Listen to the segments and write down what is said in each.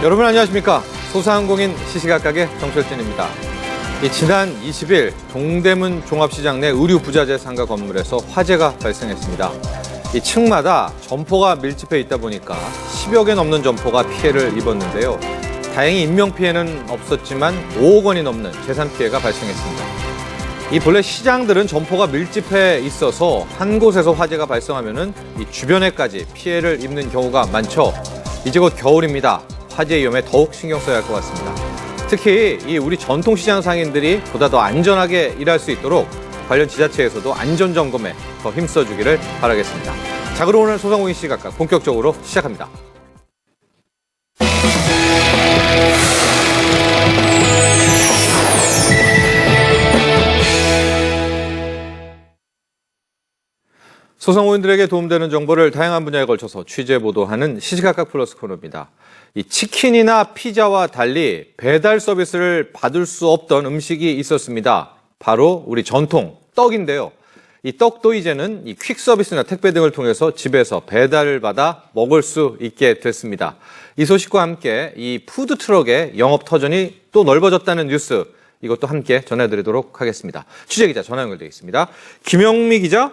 여러분 안녕하십니까? 소상공인 시시각각의 정철진입니다. 지난 20일 동대문 종합시장 내 의류부자재 상가 건물에서 화재가 발생했습니다. 이 층마다 점포가 밀집해 있다 보니까 10여 개 넘는 점포가 피해를 입었는데요. 다행히 인명피해는 없었지만 5억 원이 넘는 재산 피해가 발생했습니다. 이 본래 시장들은 점포가 밀집해 있어서 한 곳에서 화재가 발생하면은 이 주변에까지 피해를 입는 경우가 많죠. 이제 곧 겨울입니다. 화재 위험에 더욱 신경 써야 할 것 같습니다. 특히 이 우리 전통시장 상인들이 보다 더 안전하게 일할 수 있도록 관련 지자체에서도 안전점검에 더 힘써주기를 바라겠습니다. 자, 그럼 오늘 소상공인 시각각 본격적으로 시작합니다. 소상공인들에게 도움되는 정보를 다양한 분야에 걸쳐서 취재 보도하는 시시각각 플러스 코너입니다. 이 치킨이나 피자와 달리 배달 서비스를 받을 수 없던 음식이 있었습니다. 바로 우리 전통 떡인데요. 이 떡도 이제는 이 퀵 서비스나 택배 등을 통해서 집에서 배달을 받아 먹을 수 있게 됐습니다. 이 소식과 함께 이 푸드 트럭의 영업 터전이 또 넓어졌다는 뉴스, 이것도 함께 전해드리도록 하겠습니다. 취재기자 전화 연결되어 있습니다. 김영미 기자.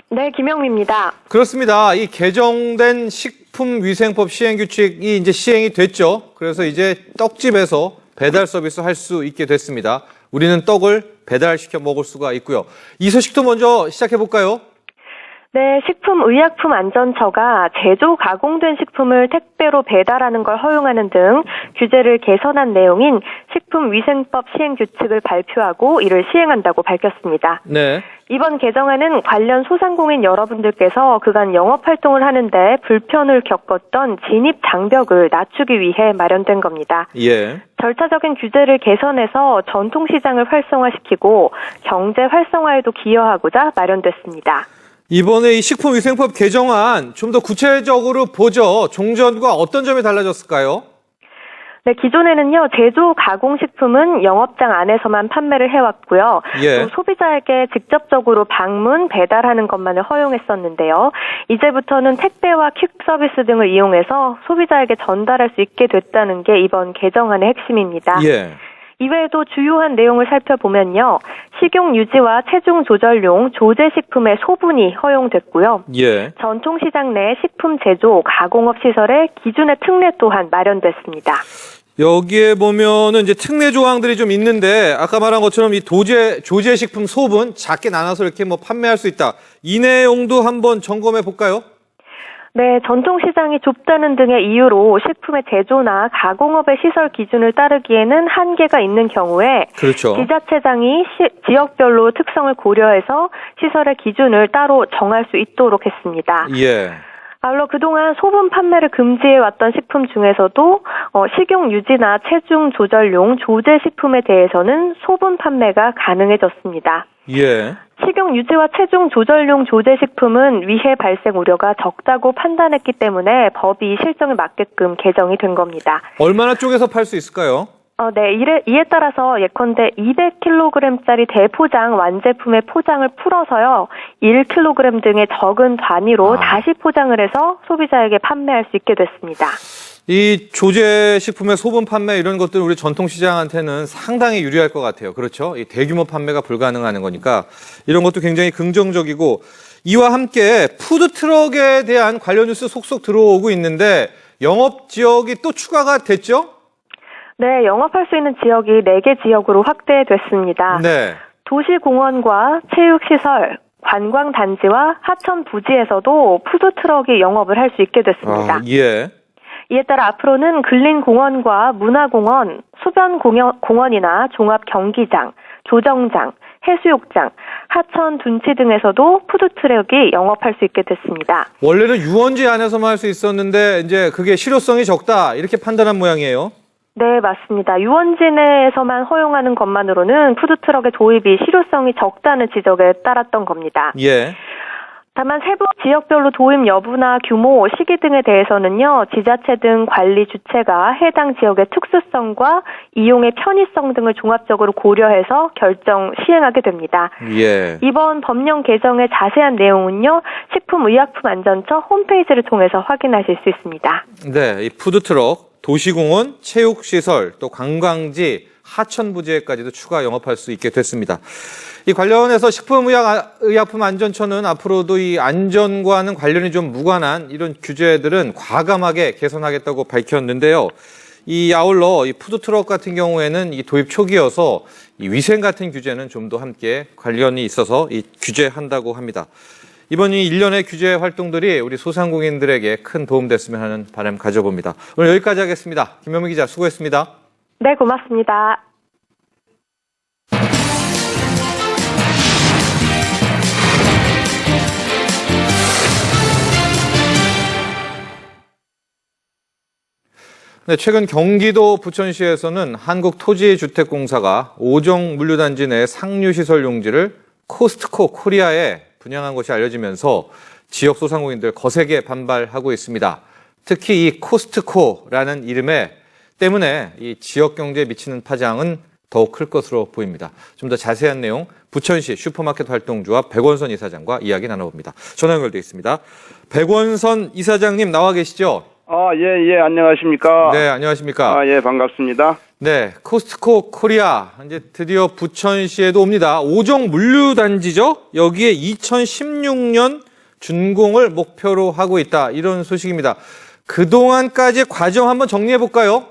네, 김영미입니다. 그렇습니다. 이 개정된 식품위생법 시행규칙이 이제 시행이 됐죠. 그래서 이제 떡집에서 배달 서비스 할 수 있게 됐습니다. 우리는 떡을 배달시켜 먹을 수가 있고요. 이 소식도 먼저 시작해 볼까요? 네, 식품의약품안전처가 제조 가공된 식품을 택배로 배달하는 걸 허용하는 등 규제를 개선한 내용인 식품위생법 시행규칙을 발표하고 이를 시행한다고 밝혔습니다. 네. 이번 개정안은 관련 소상공인 여러분들께서 그간 영업활동을 하는데 불편을 겪었던 진입 장벽을 낮추기 위해 마련된 겁니다. 예. 절차적인 규제를 개선해서 전통시장을 활성화시키고 경제 활성화에도 기여하고자 마련됐습니다. 이번에 이 식품위생법 개정안 좀 더 구체적으로 보죠. 종전과 어떤 점이 달라졌을까요? 네, 기존에는요, 제조 가공식품은 영업장 안에서만 판매를 해왔고요. 예. 또 소비자에게 직접적으로 방문, 배달하는 것만을 허용했었는데요. 이제부터는 택배와 퀵 서비스 등을 이용해서 소비자에게 전달할 수 있게 됐다는 게 이번 개정안의 핵심입니다. 예. 이외에도 주요한 내용을 살펴보면요. 식용 유지와 체중 조절용 조제식품의 소분이 허용됐고요. 예. 전통시장 내 식품 제조, 가공업 시설의 기준의 특례 또한 마련됐습니다. 여기에 보면은 이제 특례 조항들이 좀 있는데 아까 말한 것처럼 이 조제식품 소분 작게 나눠서 이렇게 뭐 판매할 수 있다. 이 내용도 한번 점검해 볼까요? 네, 전통시장이 좁다는 등의 이유로 식품의 제조나 가공업의 시설 기준을 따르기에는 한계가 있는 경우에 그렇죠. 지자체장이 지역별로 특성을 고려해서 시설의 기준을 따로 정할 수 있도록 했습니다. 예. 아울러 그동안 소분 판매를 금지해왔던 식품 중에서도 식용 유지나 체중 조절용 조제식품에 대해서는 소분 판매가 가능해졌습니다. 예. 식용 유지와 체중 조절용 조제식품은 위해 발생 우려가 적다고 판단했기 때문에 법이 실정에 맞게끔 개정이 된 겁니다. 얼마나 쪼개서 팔 수 있을까요? 네, 이에 따라서 예컨대 200kg짜리 대포장 완제품의 포장을 풀어서요, 1kg 등의 적은 단위로 다시 포장을 해서 소비자에게 판매할 수 있게 됐습니다. 이 조제식품의 소분 판매 이런 것들은 우리 전통시장한테는 상당히 유리할 것 같아요. 그렇죠? 이 대규모 판매가 불가능한 거니까 이런 것도 굉장히 긍정적이고, 이와 함께 푸드트럭에 대한 관련 뉴스 속속 들어오고 있는데 영업 지역이 또 추가가 됐죠? 네, 영업할 수 있는 지역이 4개 지역으로 확대됐습니다. 네. 도시공원과 체육시설, 관광단지와 하천 부지에서도 푸드트럭이 영업을 할 수 있게 됐습니다. 예. 이에 따라 앞으로는 근린공원과 문화공원, 수변공원이나 종합경기장, 조정장, 해수욕장, 하천 둔치 등에서도 푸드트럭이 영업할 수 있게 됐습니다. 원래는 유원지 안에서만 할 수 있었는데 이제 그게 실효성이 적다 이렇게 판단한 모양이에요. 네, 맞습니다. 유원지 내에서만 허용하는 것만으로는 푸드트럭의 도입이 실효성이 적다는 지적에 따랐던 겁니다. 예. 다만 세부 지역별로 도입 여부나 규모, 시기 등에 대해서는요, 지자체 등 관리 주체가 해당 지역의 특수성과 이용의 편의성 등을 종합적으로 고려해서 결정 시행하게 됩니다. 예. 이번 법령 개정의 자세한 내용은요, 식품의약품안전처 홈페이지를 통해서 확인하실 수 있습니다. 네, 이 푸드트럭 도시공원, 체육시설, 또 관광지, 하천부지에까지도 추가 영업할 수 있게 됐습니다. 이 관련해서 식품의약품안전처는 앞으로도 이 안전과는 관련이 좀 무관한 이런 규제들은 과감하게 개선하겠다고 밝혔는데요. 이 아울러 이 푸드트럭 같은 경우에는 이 도입 초기여서 이 위생 같은 규제는 좀 더 함께 관련이 있어서 이 규제한다고 합니다. 이번 이 일련의 규제 활동들이 우리 소상공인들에게 큰 도움 됐으면 하는 바람 가져봅니다. 오늘 여기까지 하겠습니다. 김현미 기자 수고했습니다. 네, 고맙습니다. 네, 최근 경기도 부천시에서는 한국토지주택공사가 오정 물류단지 내 상류시설 용지를 코스트코 코리아에 분양한 것이 알려지면서 지역 소상공인들 거세게 반발하고 있습니다. 특히 이 코스트코라는 때문에 이 지역 경제에 미치는 파장은 더욱 클 것으로 보입니다. 좀 더 자세한 내용 부천시 슈퍼마켓 활동조합 백원선 이사장과 이야기 나눠봅니다. 전화 연결돼 있습니다. 백원선 이사장님 나와 계시죠? 예, 안녕하십니까. 네, 안녕하십니까. 예, 반갑습니다. 네, 코스트코 코리아 이제 드디어 부천시에도 옵니다. 오정 물류단지죠? 여기에 2016년 준공을 목표로 하고 있다. 이런 소식입니다. 그동안까지 과정 한번 정리해 볼까요?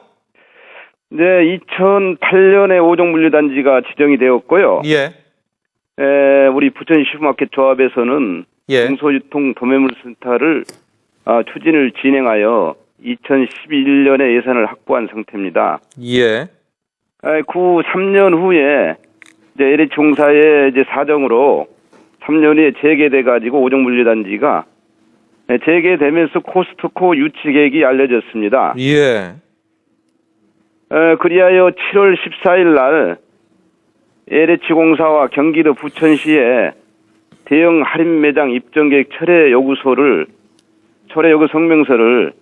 네, 2008년에 오정 물류단지가 지정이 되었고요. 예. 우리 부천 슈퍼마켓 조합에서는 예. 중소유통 도매물센터를 추진을 진행하여 2011년에 예산을 확보한 상태입니다. 예. 그 3년 후에 이제 LH공사의 이제 사정으로 3년 후에 재개돼 가지고 오정 물류단지가 재개되면서 코스트코 유치 계획이 알려졌습니다. 예. 그리하여 7월 14일 날 LH공사와 경기도 부천시에 대형 할인 매장 입점 계획 철회 요구 성명서를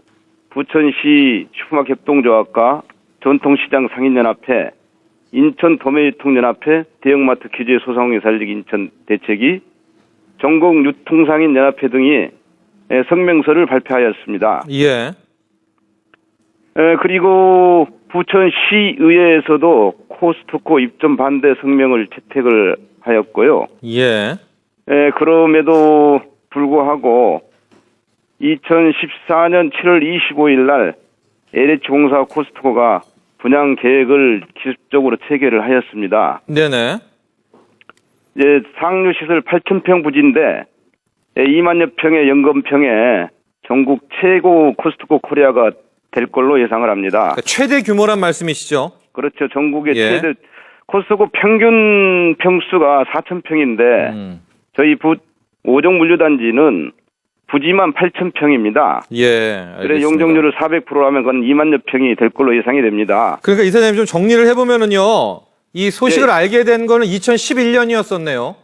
부천시 슈퍼마켓 협동조합과 전통시장 상인연합회, 인천도매유통연합회, 대형마트 규제 소상공인 살리기 인천 대책위, 전국유통상인연합회 등이 성명서를 발표하였습니다. 예. 그리고 부천시의회에서도 코스트코 입점 반대 성명을 채택을 하였고요. 예. 그럼에도 불구하고 2014년 7월 25일 날 LH공사와 코스트코가 분양 계획을 기습적으로 체결을 하였습니다. 네네. 이제 상류시설 8,000평 부지인데 2만여 평의 연금평에 전국 최고 코스트코 코리아가 될 걸로 예상을 합니다. 그러니까 최대 규모란 말씀이시죠? 그렇죠. 전국의 예. 최대 코스트코 평균 평수가 4,000평인데 저희 오정 물류단지는 부지만 8,000평입니다. 예. 알겠습니다. 그래 용적률을 400% 하면 그건 2만여 평이 될 걸로 예상이 됩니다. 그러니까 이사장님 좀 정리를 해보면은요. 이 소식을 네. 알게 된 거는 2011년이었었네요.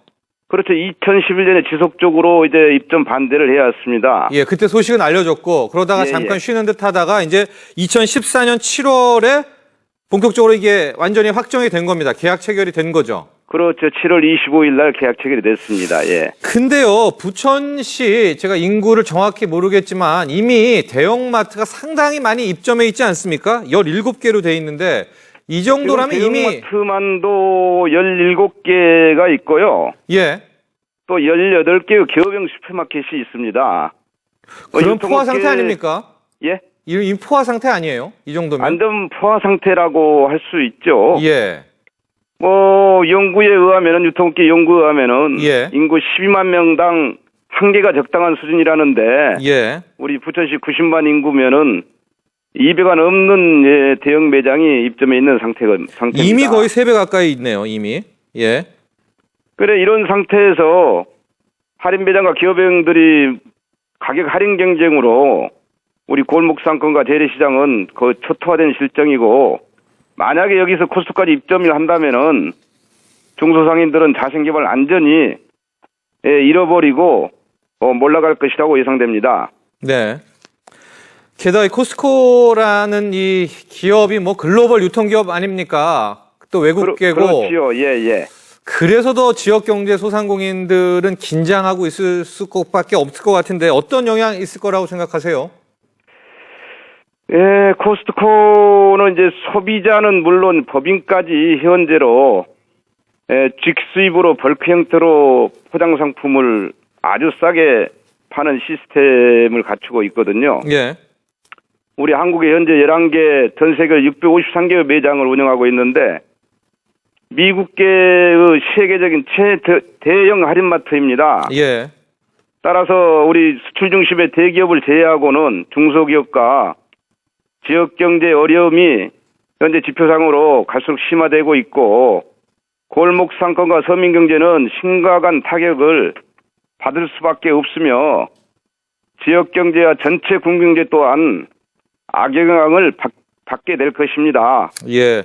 그렇죠. 2011년에 지속적으로 이제 입점 반대를 해왔습니다. 예, 그때 소식은 알려졌고 그러다가 예, 잠깐 예. 쉬는 듯 하다가 이제 2014년 7월에 본격적으로 이게 완전히 확정이 된 겁니다. 계약 체결이 된 거죠. 그렇죠. 7월 25일 날 계약 체결이 됐습니다. 예. 근데요, 부천시 제가 인구를 정확히 모르겠지만 이미 대형마트가 상당히 많이 입점해 있지 않습니까? 17개로 돼 있는데 이 정도라면 이미 대형마트만도 17개가 있고요. 예. 또 18개의 기업형 슈퍼마켓이 있습니다. 그런 포화 상태 아닙니까? 예? 이 포화 상태 아니에요? 이 정도면? 완전 포화 상태라고 할 수 있죠. 예. 연구에 의하면은, 유통업계 연구에 의하면은, 예. 인구 12만 명당 한 개가 적당한 수준이라는데, 예. 우리 부천시 90만 인구면은 200가 넘는 대형 매장이 입점해 있는 상태입니다. 이미 거의 3배 가까이 있네요, 이미. 예. 그래, 이런 상태에서 할인 매장과 기업형들이 가격 할인 경쟁으로 우리 골목상권과 재래시장은 그 초토화된 실정이고, 만약에 여기서 코스트코까지 입점을 한다면은 중소상인들은 자생계발 안전히 잃어버리고 몰락할 것이라고 예상됩니다. 네. 게다가 이 코스트코라는 이 기업이 뭐 글로벌 유통기업 아닙니까? 또 외국계고. 그렇지요. 예. 그래서 더 지역 경제 소상공인들은 긴장하고 있을 수밖에 없을 것 같은데 어떤 영향이 있을 거라고 생각하세요? 예, 코스트코는 이제 소비자는 물론 법인까지 현재로 직수입으로 벌크 형태로 포장 상품을 아주 싸게 파는 시스템을 갖추고 있거든요. 예. 우리 한국에 현재 11개, 전 세계 653개의 매장을 운영하고 있는데 미국계의 세계적인 최대형 할인마트입니다. 예. 따라서 우리 수출 중심의 대기업을 제외하고는 중소기업과 지역경제 어려움이 현재 지표상으로 갈수록 심화되고 있고 골목 상권과 서민경제는 심각한 타격을 받을 수밖에 없으며 지역경제와 전체 국민경제 또한 악영향을 받게 될 것입니다. 예.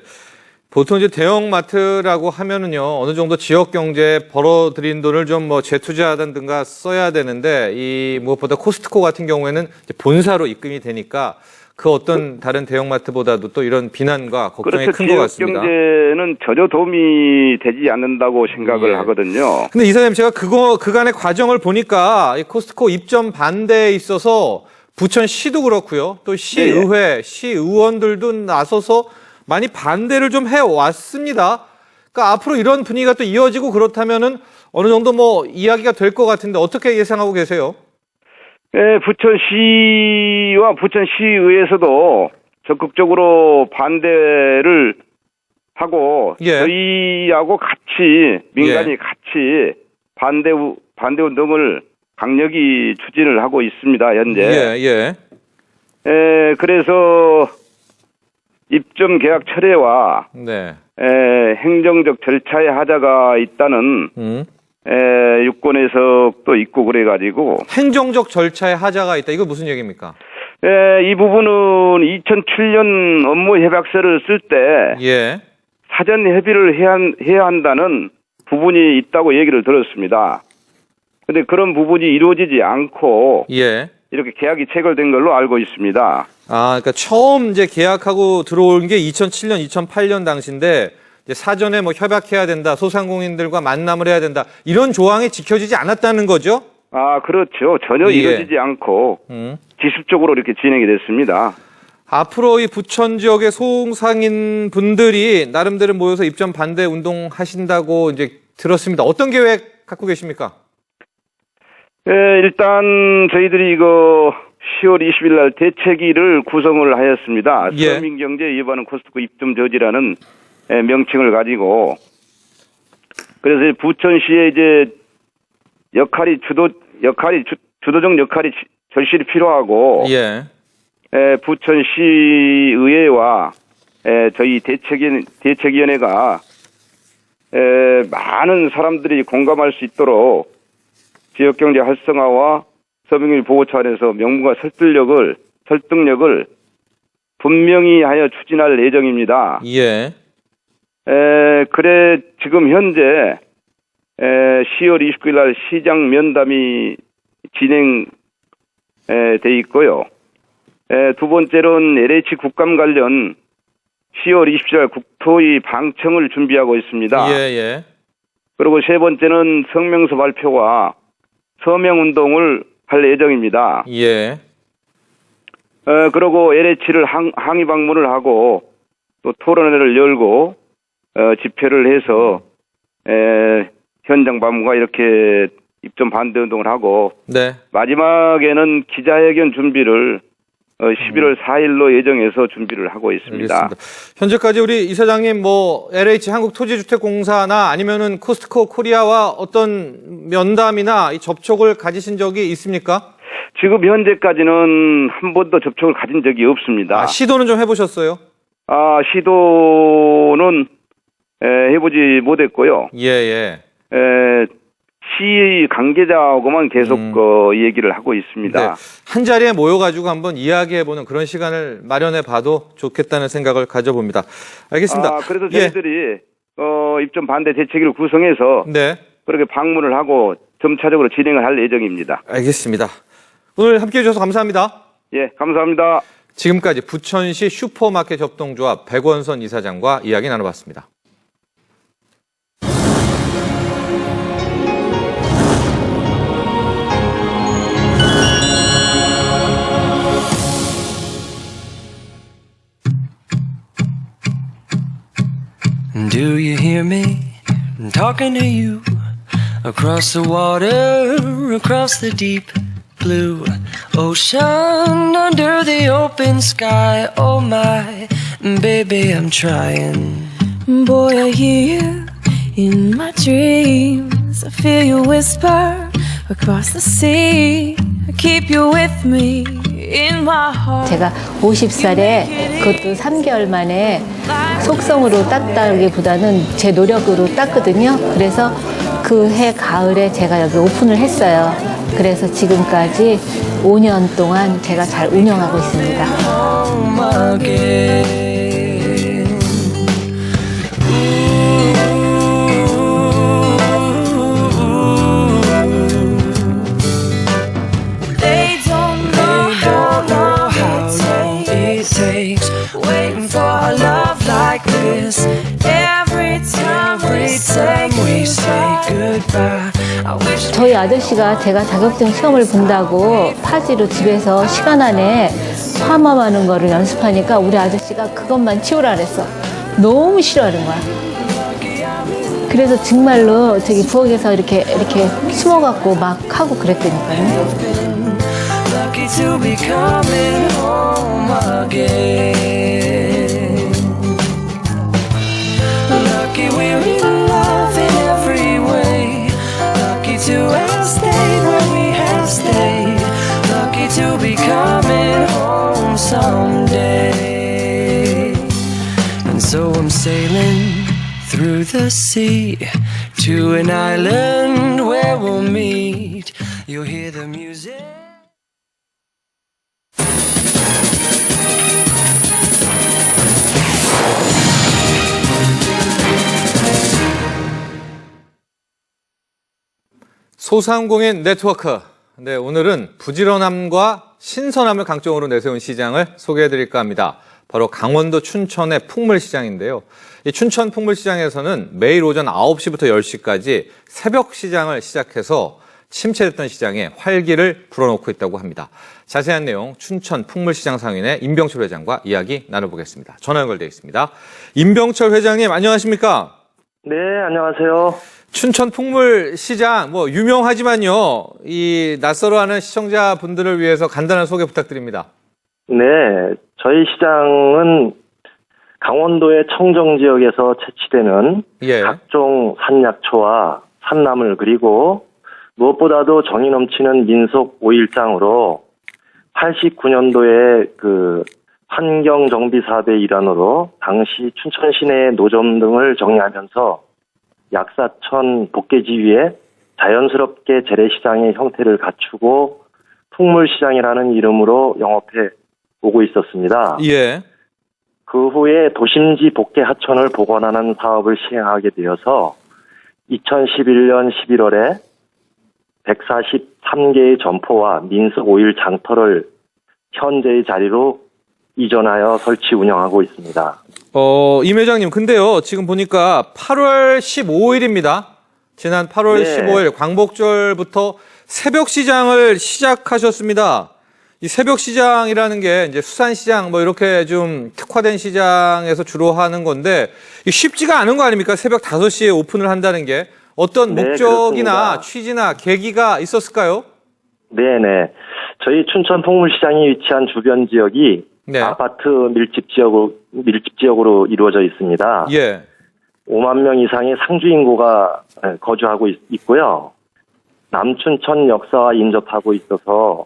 보통 이제 대형마트라고 하면은요, 어느 정도 지역 경제에 벌어들인 돈을 좀 뭐 재투자하든가 써야 되는데, 이 무엇보다 코스트코 같은 경우에는 이제 본사로 입금이 되니까 그 어떤 다른 대형마트보다도 또 이런 비난과 걱정이 그렇죠. 큰 것 같습니다. 지역 경제는 전혀 도움이 되지 않는다고 생각을 예. 하거든요. 근데 이사장님, 제가 그간의 과정을 보니까 이 코스트코 입점 반대에 있어서 부천시도 그렇고요. 또 시의회, 시의원들도 나서서 많이 반대를 좀 해왔습니다. 그러니까 앞으로 이런 분위기가 또 이어지고 그렇다면은 어느 정도 뭐 이야기가 될 것 같은데 어떻게 예상하고 계세요? 예, 부천시와 부천시의회에서도 적극적으로 반대를 하고 예. 저희하고 같이 민간이 예. 같이 반대 운동을 강력히 추진을 하고 있습니다. 현재. 예. 그래서 입점 계약 철회와 네. 행정적 절차에 하자가 있다는 유권 해석도 있고 그래가지고 행정적 절차에 하자가 있다. 이거 무슨 얘기입니까? 이 부분은 2007년 업무 협약서를 쓸 때 예. 사전 협의를 해야 한다는 부분이 있다고 얘기를 들었습니다. 근데 그런 부분이 이루어지지 않고 예. 이렇게 계약이 체결된 걸로 알고 있습니다. 그러니까 처음 이제 계약하고 들어온 게 2007년, 2008년 당시인데 이제 사전에 뭐 협약해야 된다, 소상공인들과 만남을 해야 된다 이런 조항이 지켜지지 않았다는 거죠? 그렇죠. 전혀 예. 이루어지지 않고 기습적으로 이렇게 진행이 됐습니다. 앞으로 이 부천 지역의 소상인 분들이 나름대로 모여서 입점 반대 운동 하신다고 이제 들었습니다. 어떤 계획 갖고 계십니까? 일단 저희들이 이거 10월 20일 날 대책위를 구성을 하였습니다. 예. 서민경제 위반은 코스트코 입점 저지라는 명칭을 가지고 그래서 부천시의 이제 주도적 역할이 절실히 필요하고 예. 부천시의회와 저희 대책위원회가 많은 사람들이 공감할 수 있도록 지역경제 활성화와 서민경제 보호 차원에서 명분과 설득력을 분명히 하여 추진할 예정입니다. 예. 그래 지금 현재 10월 29일 날 시장 면담이 진행돼 있고요. 두 번째로는 LH 국감 관련 10월 27일 국토위 방청을 준비하고 있습니다. 예. 그리고 세 번째는 성명서 발표와 서명운동을 할 예정입니다. 예. 그리고 LH를 항의 방문을 하고 또 토론회를 열고 집회를 해서 현장 방문과 이렇게 입점 반대 운동을 하고 네. 마지막에는 기자회견 준비를 11월 4일로 예정해서 준비를 하고 있습니다. 알겠습니다. 현재까지 우리 이사장님 뭐 LH 한국토지주택공사나 아니면은 코스트코 코리아와 어떤 면담이나 이 접촉을 가지신 적이 있습니까? 지금 현재까지는 한 번도 접촉을 가진 적이 없습니다. 시도는 좀 해보셨어요? 시도는 해보지 못했고요. 예. 시 관계자하고만 계속 얘기를 하고 있습니다. 네. 한 자리에 모여가지고 한번 이야기해보는 그런 시간을 마련해봐도 좋겠다는 생각을 가져봅니다. 알겠습니다. 그래서 저희들이 입점 반대 대책위를 구성해서 네. 그렇게 방문을 하고 점차적으로 진행을 할 예정입니다. 알겠습니다. 오늘 함께해 주셔서 감사합니다. 예, 감사합니다. 지금까지 부천시 슈퍼마켓 협동조합 백원선 이사장과 이야기 나눠봤습니다. hear me? I'm talking to you. Across the water, across the deep blue ocean, under the open sky. Oh my, baby, I'm trying. Boy, I hear you in my dreams. I feel you whisper across the sea. I keep you with me in my heart. 제가 50살에 그것도 3개월 만에 속성으로 땄다기보다는 제 노력으로 땄거든요. 그래서 그 해 가을에 제가 여기 오픈을 했어요. 그래서 지금까지 5년 동안 제가 잘 운영하고 있습니다. Home again. They don't know how long it takes. Waiting for a love like this. Every time we say goodbye. I wish 저희 아저씨가 제가 자격증 시험을 본다고 파지로 집에서 시간 안에 파마하는 거를 연습하니까 우리 아저씨가 그것만 치우라 그랬어. 너무 싫어하는 거야. 그래서 정말로 저기 부엌에서 이렇게 숨어갖고 막 하고 그랬다니까요. lucky to be coming home again. Lucky we're in love in every way. Lucky to have stayed where we have stayed. Lucky to be coming home someday. And so I'm sailing through the sea to an island where we'll meet. You'll hear the music. 소상공인 네트워크. 네, 오늘은 부지런함과 신선함을 강점으로 내세운 시장을 소개해드릴까 합니다. 바로 강원도 춘천의 풍물시장인데요. 이 춘천 풍물시장에서는 매일 오전 9시부터 10시까지 새벽 시장을 시작해서 침체됐던 시장에 활기를 불어넣고 있다고 합니다. 자세한 내용 춘천 풍물시장 상인의 임병철 회장과 이야기 나눠보겠습니다. 전화 연결되어 있습니다. 임병철 회장님 안녕하십니까? 네, 안녕하세요. 춘천 풍물시장 유명하지만요. 이 낯설어하는 시청자분들을 위해서 간단한 소개 부탁드립니다. 네, 저희 시장은 강원도의 청정 지역에서 채취되는 예. 각종 산약초와 산나물 그리고 무엇보다도 정이 넘치는 민속 오일장으로 89년도에 그 환경 정비 사업의 일환으로 당시 춘천 시내의 노점 등을 정리하면서 약사천 복개지 위에 자연스럽게 재래시장의 형태를 갖추고 풍물시장이라는 이름으로 영업해 오고 있었습니다. 예. 그 후에 도심지 복개 하천을 복원하는 사업을 시행하게 되어서 2011년 11월에 143개의 점포와 민속 오일 장터를 현재의 자리로 이전하여 설치 운영하고 있습니다. 임 회장님, 근데요, 지금 보니까 8월 15일입니다. 지난 8월 네. 15일 광복절부터 새벽 시장을 시작하셨습니다. 이 새벽 시장이라는 게 이제 수산시장 이렇게 좀 특화된 시장에서 주로 하는 건데 쉽지가 않은 거 아닙니까? 새벽 5시에 오픈을 한다는 게 어떤 네, 목적이나 그렇습니다. 취지나 계기가 있었을까요? 네네. 저희 춘천 풍물시장이 위치한 주변 지역이 네. 아파트 밀집 지역으로 이루어져 있습니다. 예. 5만 명 이상의 상주 인구가 거주하고 있고요. 남춘천 역사와 인접하고 있어서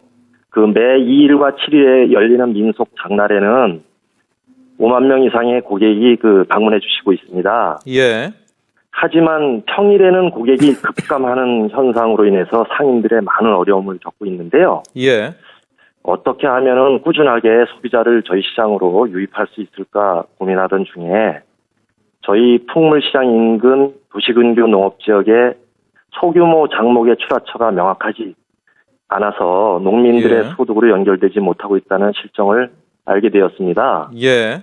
그 매 2일과 7일에 열리는 민속 장날에는 5만 명 이상의 고객이 방문해 주시고 있습니다. 예. 하지만 평일에는 고객이 급감하는 현상으로 인해서 상인들의 많은 어려움을 겪고 있는데요. 예. 어떻게 하면은 꾸준하게 소비자를 저희 시장으로 유입할 수 있을까 고민하던 중에 저희 풍물시장 인근 도시근교 농업지역에 소규모 장목의 출하처가 명확하지 않아서 농민들의 예. 소득으로 연결되지 못하고 있다는 실정을 알게 되었습니다. 예.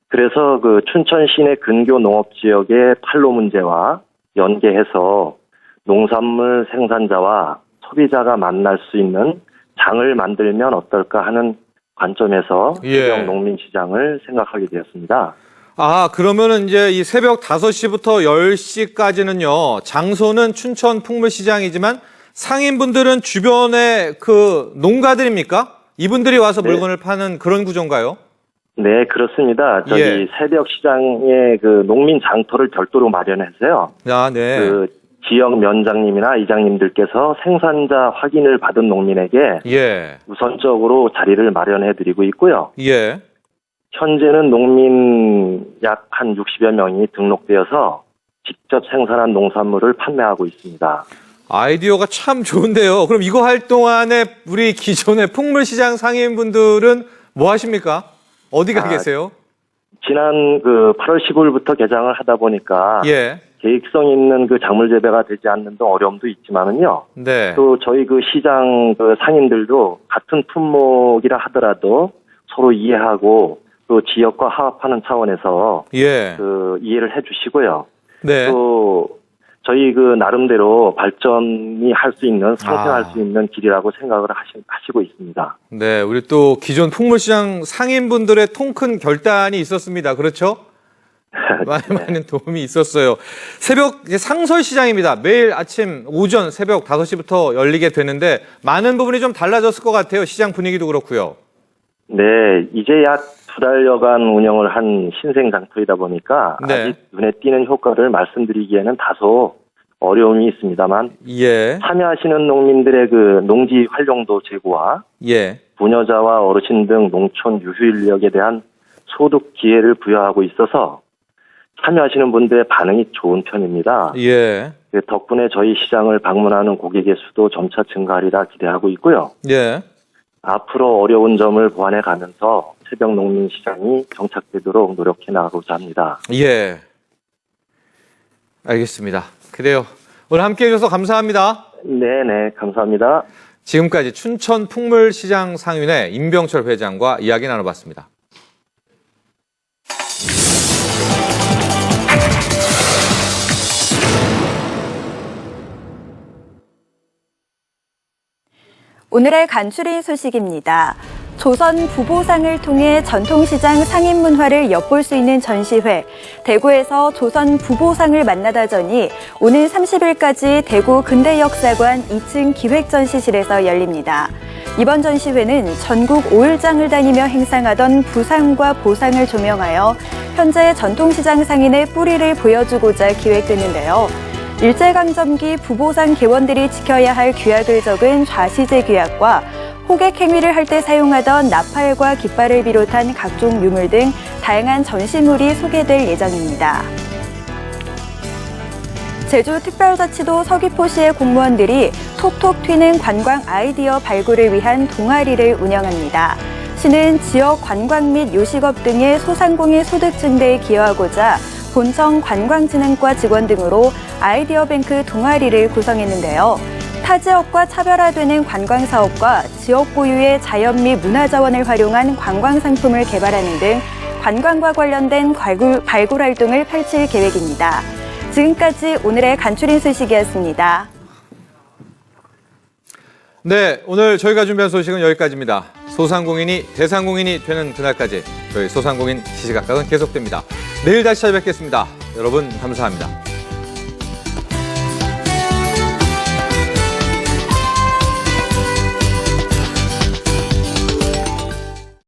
그래서 춘천 시내 근교 농업지역의 판로 문제와 연계해서 농산물 생산자와 소비자가 만날 수 있는 장을 만들면 어떨까 하는 관점에서 예. 소형 농민시장을 생각하게 되었습니다. 아, 그러면은 이제 이 새벽 5시부터 10시까지는요, 장소는 춘천 풍물시장이지만 상인분들은 주변의 그 농가들입니까? 이분들이 와서 네. 물건을 파는 그런 구조인가요? 네, 그렇습니다. 저기 예. 새벽 시장에 그 농민 장터를 별도로 마련해서요. 아, 네. 그 지역 면장님이나 이장님들께서 생산자 확인을 받은 농민에게 예. 우선적으로 자리를 마련해드리고 있고요. 예. 현재는 농민 약 한 60여 명이 등록되어서 직접 생산한 농산물을 판매하고 있습니다. 아이디어가 참 좋은데요. 그럼 이거 할 동안에 우리 기존의 풍물시장 상인분들은 뭐 하십니까? 어디 가 계세요? 지난 그 8월 15일부터 개장을 하다 보니까 예. 계획성 있는 그 작물 재배가 되지 않는 등 어려움도 있지만은요. 네. 또 저희 그 시장 그 상인들도 같은 품목이라 하더라도 서로 이해하고 또 지역과 화합하는 차원에서 예. 그 이해를 해주시고요. 네. 또 저희 그 나름대로 발전이 할 수 있는 상생할 수 있는 길이라고 생각을 하시고 있습니다. 네. 우리 또 기존 풍물시장 상인분들의 통큰 결단이 있었습니다. 그렇죠? 많은 도움이 있었어요. 새벽 이제 상설시장입니다. 매일 아침 오전 새벽 5시부터 열리게 되는데 많은 부분이 좀 달라졌을 것 같아요. 시장 분위기도 그렇고요. 네, 이제 약 2달여간 운영을 한 신생 장터이다 보니까 네. 아직 눈에 띄는 효과를 말씀드리기에는 다소 어려움이 있습니다만 예. 참여하시는 농민들의 그 농지 활용도 제고와 예. 부녀자와 어르신 등 농촌 유휴 인력에 대한 소득 기회를 부여하고 있어서 참여하시는 분들의 반응이 좋은 편입니다. 예. 덕분에 저희 시장을 방문하는 고객의 수도 점차 증가하리라 기대하고 있고요. 예. 앞으로 어려운 점을 보완해 가면서 새벽 농민 시장이 정착되도록 노력해 나가고자 합니다. 예. 알겠습니다. 그래요. 오늘 함께 해주셔서 감사합니다. 네네, 감사합니다. 지금까지 춘천 풍물시장 상인회 임병철 회장과 이야기 나눠봤습니다. 오늘의 간추린 소식입니다. 조선 부보상을 통해 전통시장 상인문화를 엿볼 수 있는 전시회, 대구에서 조선 부보상을 만나다전이 오는 30일까지 대구 근대역사관 2층 기획전시실에서 열립니다. 이번 전시회는 전국 5일장을 다니며 행상하던 부상과 보상을 조명하여 현재 전통시장 상인의 뿌리를 보여주고자 기획됐는데요. 일제강점기 부보상 개원들이 지켜야 할 규약을 적은 좌시제 규약과 호객 행위를 할 때 사용하던 나팔과 깃발을 비롯한 각종 유물 등 다양한 전시물이 소개될 예정입니다. 제주특별자치도 서귀포시의 공무원들이 톡톡 튀는 관광 아이디어 발굴을 위한 동아리를 운영합니다. 시는 지역 관광 및 요식업 등의 소상공인 소득 증대에 기여하고자 본청 관광진흥과 직원 등으로 아이디어 뱅크 동아리를 구성했는데요. 타 지역과 차별화되는 관광사업과 지역 고유의 자연 및 문화자원을 활용한 관광상품을 개발하는 등 관광과 관련된 발굴 활동을 펼칠 계획입니다. 지금까지 오늘의 간추린 소식이었습니다. 네, 오늘 저희가 준비한 소식은 여기까지입니다. 소상공인이 대상공인이 되는 그날까지 저희 소상공인 시시각각은 계속됩니다. 내일 다시 찾아뵙겠습니다. 여러분 감사합니다.